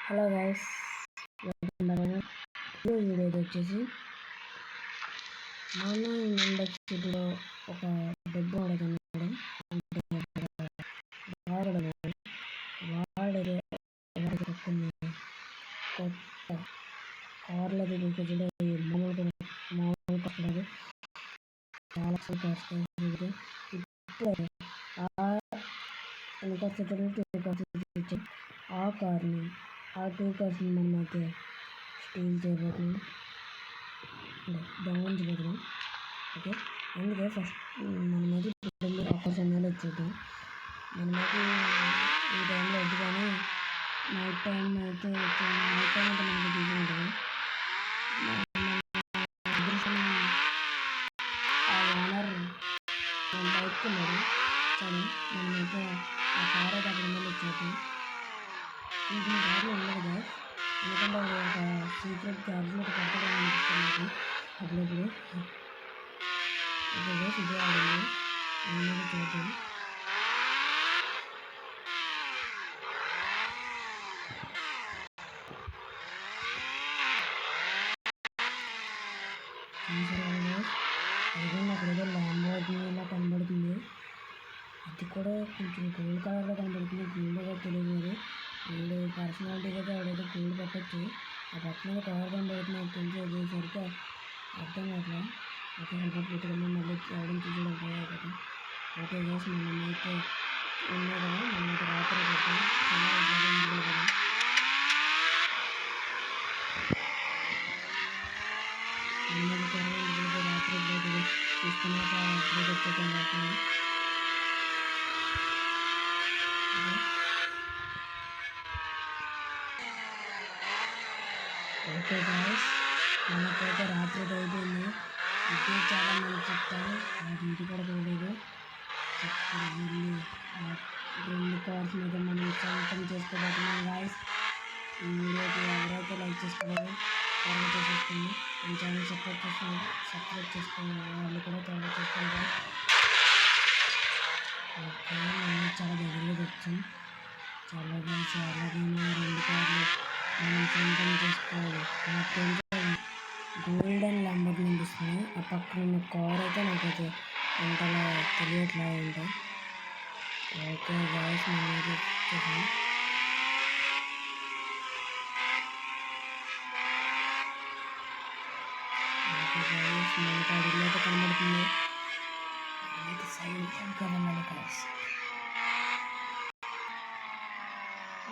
Hello guys, video వచ్చేసి మన ఇండస్ట్రీలో ఒక డబ్బు అడగడం అంటే వాడు కొత్త కార్ల దగ్గర మామూలు కట్టలేదు చాలా ఇప్పుడు ఆ కార్ని ఆ 2 కార్స్ని మనమైతే స్టీల్ చేయబోతున్నాం, దొంగలించబోతున్నాం. ఓకే, అందుకే ఫస్ట్ మనమైతే ఆకర్షణలో వచ్చేద్దాం. మనమైతే ఈ టైంలో వద్దు, కానీ నైట్ టైం అయితే మనకి దిగి ఉంటుంది. ఆ ఓనర్ బయటకు ఉన్నారు, కానీ మనమైతే ఆ కార్ అయితే అక్కడ ఉండాలి వచ్చేద్దాం. కొంచెం కార్లో ఉండదు కదా, ఎందుకంటే ఒక సీక్రెట్ గార్డ్స్లో కట్టడం అనిపిస్తుంది అప్పుడప్పుడు. ఇదే ఇదే ఆడింది నేను చూద్దాం. అదిగో అక్కడ ఏదో ల్యాంబోర్గినీలా కనబడుతుంది. అది కూడా కొంచెం గోల్డ్ కలర్లో కనబడుతుంది, గోల్డ్గా తెలియదు. గోల్డ్ పర్సనాలిటీగా అయితే ఎవడైతే గోల్డ్ పెట్టచ్చు. ఆ పక్కన కవర్ కనబడుతుంది, తెలిసేసరికి అర్థం కావట్లా. ఓకే, హెల్మెట్ పెట్టుకుని మళ్ళీ ఎవడం చూసుకోవడం కదా. ఓకే గైస్, మనమైతే ఉన్నాయి కదా, మనమైతే రాత్రి పెట్టాం చాలా ఇట్లాగే ఇంటికి కదా. మనమైతే త్వరగా ఇంటికి రాత్రి తీసుకున్నాక అప్పుడు వచ్చేటం రాకుండా. ఓకే గైస్, మనకైతే రాత్రి అయిపోయింది. ఇది చాలా మంది చెప్తాను, నాకు ఇంటి కూడా పోలేదు. ఇప్పుడు వెళ్ళి 2 కార్స్ మీద మనం సొంతం చేసుకోబోతున్నాం గైస్. ఈ వీడియోకి ఎవరైతే లైక్ చేసుకోలేదు త్వరగా చేసేస్తుంది. ఈ ఛానల్ సబ్స్క్రైబ్ చేసుకుని వాళ్ళు కూడా త్వరగా చేసుకుంటారు. ఓకే, మనం చాలా దగ్గరగా వచ్చాం. చాలా గైస్, అలాగైనా 2 కార్లు మనం సొంతం చేసుకోవాలి. నాకు తెలిసి గోల్డెన్ ల్యాంబోర్గినీ అనిపిస్తుంది. ఆ పక్కన ఉన్న కార్ అయితే నాకైతే అంతలా తెలియట్లా ఏంటో. ఓకే గైస్, మనమైతే చూసాం. ఓకే గైస్, మనకి అడిగిలో అయితే కనబడుతుంది. మనమైతే సైలెంట్గా వెళ్ళాలి గైస్.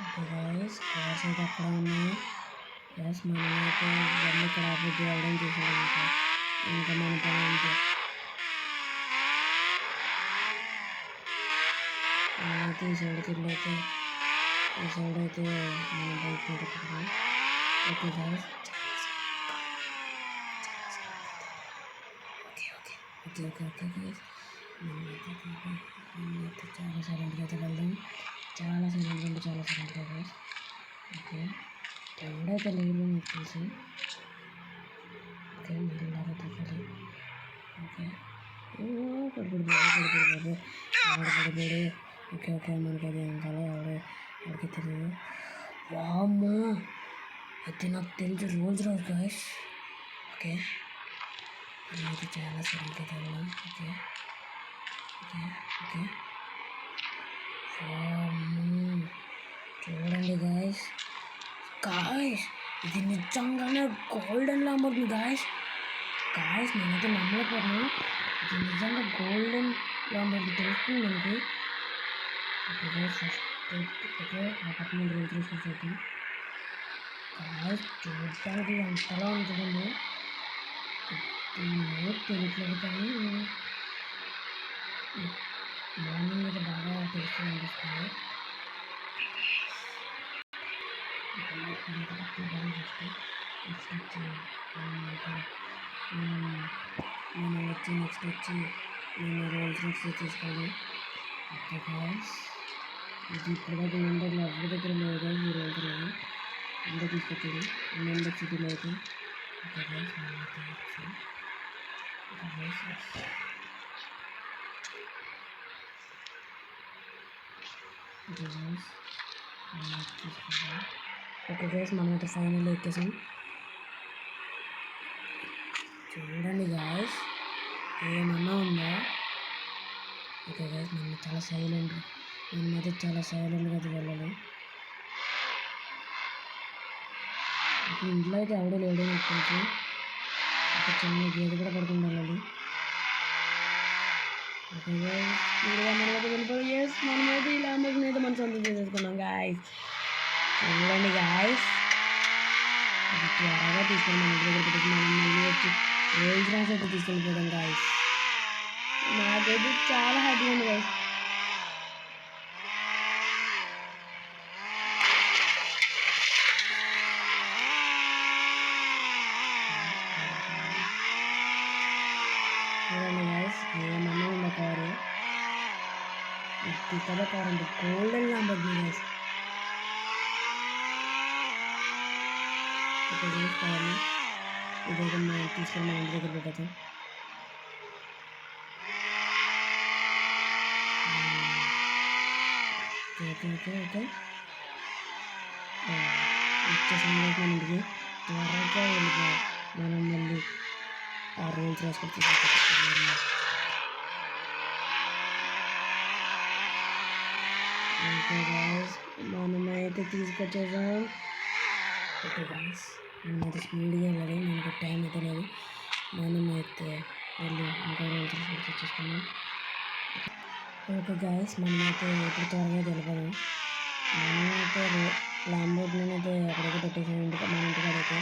ఓకే గైస్, కార్స్ అయితే అక్కడ ఉన్నాయి. గ్యాస్ మనమైతే బండి ఇక్కడ ఆపరేట్ చేయడం చూసాం. ఇంకా మన పని అంటే మనమైతే ఈ సైడ్కి వెళ్ళైతే ఈ సైడ్ అయితే మన బైక్ పెట్టుకుంటాం. Okay guys, okay okay okay guys, మనమైతే చాలా సైలెంట్గా అయితే వెళ్దాం. చాలా సైలెంట్గా గైస్. ఓకే, ఎవడైతే లేదు నాకు తెలిసి. ఓకే, మెల్లగా తగ్గాలి. ఓకే, పడిపోడు. ఓకే ఓకే, మనకి అది వెనకాల ఎవరికి తెలియదు. వామ్మో, అయితే నాకు తెలిసి రోల్స్ గైస్. ఓకే, మనమైతే చాలా సరిగ్గా తగ్గడం. ఓకే ఓకే ఓకే, వామ్మో చూడండి గైస్. ఇది నిజంగానే గోల్డెన్ ల్యాంబోర్గినీ గాయస్. నేనైతే నమ్మలేకపోతున్నాను, ఇది నిజంగా గోల్డెన్ ల్యాంబోర్గినీ తెలుస్తుంది మనకి. ఓకే గైస్, ఓకే ఆ పక్కన రోల్ తీసుకొచ్చేద్దాం గాయస్. చూడటానికి అంతలా ఉంటుందండి, తెలియట్లేదు. కానీ మార్నింగ్ అయితే బాగా టేస్టీ అనిపిస్తుంది. నెక్స్ట్ వచ్చి నేను రోల్స్ తీసుకోవాలి. ఓకే గైస్, ఇది ఇప్పటిదాకా నెంబర్లో ఎవరి దగ్గర లేదు గైస్. ఈ రోల్స్ అందరూ తీసుకొచ్చాడు నెంబర్ సిటీలో అయితే. ఓకే గైస్, మనమైతే వచ్చి ఓకే గైస్ తీసుకుంటాం. ఓకే గైస్, మనమైతే ఫైనల్ ఎక్కేసాం. చూడండి గాయస్, ఏమన్నా ఉందా? ఓకే గైస్, మనం చాలా సైలెంట్, మనమైతే చాలా సైలెంట్గా అయితే వెళ్ళాలి. ఇప్పుడు ఇంట్లో అయితే ఎవడో లేడు నాకు తెలిసి. ఒక చిన్న గేదె కూడా పడుకుండా వెళ్ళాలి. ఓకే గైస్, స్పీడ్గా మనమైతే వెళ్ళిపోయి మనమైతే ఈ ల్యాంబోర్గిని అయితే మనం సొంతం చేసేసుకున్నాం గాయస్. చూడండి గాయస్, ఇది త్వరగా తీసుకొని మన ఇంటి దగ్గర పెట్టేసి మనం మళ్ళీ వచ్చి రోల్స్ రాసి అయితే తీసుకెళ్ళిపోదాం గాయస్. నాకైతే చాలా హ్యాపీ ఉంది గాయస్. చూడండి గాయస్, ఏమన్నా ఉన్న కారు, ఇది కదా కారు అంటే golden Lamborghini guys. Okay guys, కావాలి ఇదైతే మనం తీసుకొని మన ఇంటి దగ్గర పెట్టేద్దాం. ఓకే ఓకే ఓకే వచ్చేసాం మన ఇంటికి. త్వరగా వెళ్ళిపో, మనం మళ్ళీ ఆ రోల్స్ రాసుకొని ఓకే గాయస్, మనమైతే తీసుకొచ్చేసాం. ఓకే గాయస్, మనమైతే స్పీడ్గా వెళ్ళాలి, మనకు టైం అయితే లేదు. మనమైతే వెళ్ళి ఇంకా రోల్స్ వచ్చేసుకున్నాం. ఓకే గాయస్, మనమైతే ఇప్పుడు త్వరగా వెళ్ళిపోదాం. మనమైతే ల్యాంబోర్గిని అయితే అక్కడైతే పెట్టేసాం ఇంటికి, మన ఇంటికాడైతే.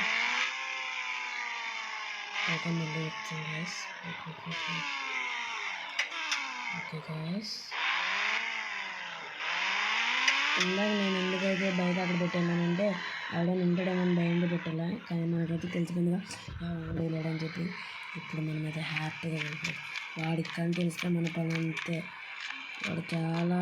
ఓకే మళ్ళీ వచ్చాం గాయస్. ఓకే గాయస్, ఇందాక నేను ఎందుకైతే బయట అక్కడ పెట్టానంటే ఎవడైనా ఉంటాడేమో భయంగా పెట్టాలా, కానీ మనకైతే తెలిసిపోయిందిగా ఎవడే లేడని చెప్పి. ఇప్పుడు మనమైతే హ్యాపీగా వెళ్ళిపోయి వాడికి కానీ తెలిస్తే మన పని అంతే. వాడు చాలా,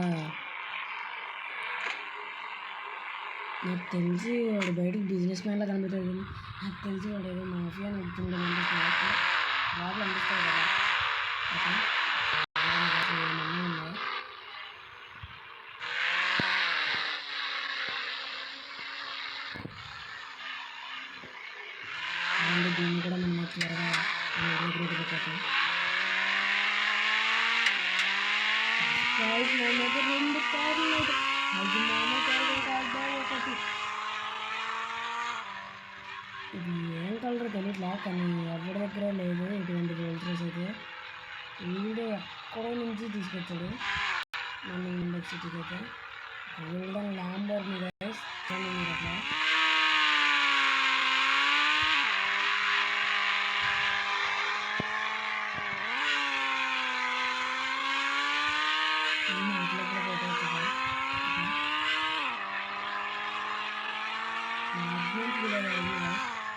నాకు తెలిసి వాడు బయటకు బిజినెస్ మ్యాన్లా కనిపిస్తుంది. నాకు తెలిసి వాడు ఏదో మాఫియా నడుపుతుండే అనిపిస్తుంది, బాగా అనిపిస్తుంది కదా. ఓకే ఏమన్నా ఉన్నాయి. దీన్ని కూడా మనం త్వరగా పెట్టాం. మనమైతే 2 కార్లు అయితే అది మామూలు కాదు, ఒకటి ఇది ఏం కలర్ తెలియట్లా, కానీ ఎవరి దగ్గర లేదు ఇటువంటి రోల్స్ రైస్ అయితే. వీడియో ఎక్కడో నుంచి తీసుకొచ్చాడు మన ఇండియన్ సిటీకి అయితే. గోల్డెన్ ల్యాంబోర్గిని గైస్, మీరు అట్లా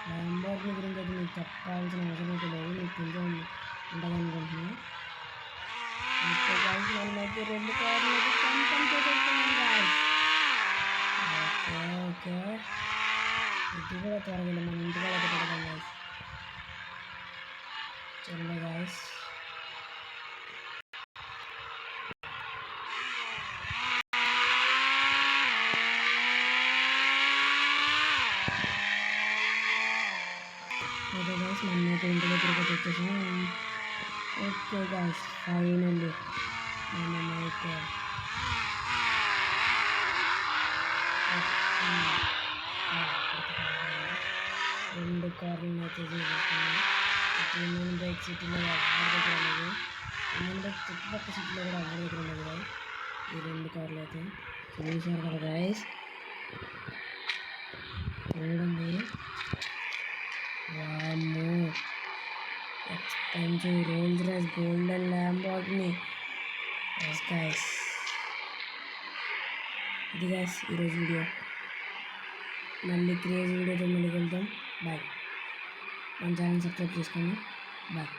ల్యాంబోర్గిని గురించి అయితే మీకు చెప్పాల్సిన అవసరం అయితే లేదు, మీకు తెలిసే ఉంటుంది అనుకుంటున్నాను. ఓకే గాయస్, మనమైతే 2 కార్లు అయితే సొంతం చేసేస్తున్నాం గాయస్. ఓకే ఓకే, ఇది కూడా త్వరగా మన ఇంటికి అయితే పెడదాం గాయస్. చలో గాయస్, ఓకే గాయస్, మనమైతే ఇంటి దగ్గరికి వచ్చేసాం. ఓకే గాయస్, ఫైనల్లీ మనమైతే 2 కార్లను అయితే చేసేసుకున్నాం. యూనియన్ బైక్ సిటీలో ఎవరి దగ్గర లేదు, యూనియన్ బైక్ చుట్టుపక్కల సిటీలో కూడా ఎవరి దగ్గర ఉండదు కదా ఈ 2 కార్లు అయితే. చూసారు కదా గాయస్, చూడండి, వామ్మో expensive Rolls Royce golden Lamborghini guys. ఇది గాయస్ ఈరోజు వీడియో, మళ్ళీ క్రేజీ వీడియోతో మళ్ళీ వెళ్తాం. బాయ్, మన ఛానల్ సబ్స్క్రైబ్ చేసుకోండి. బాయ్.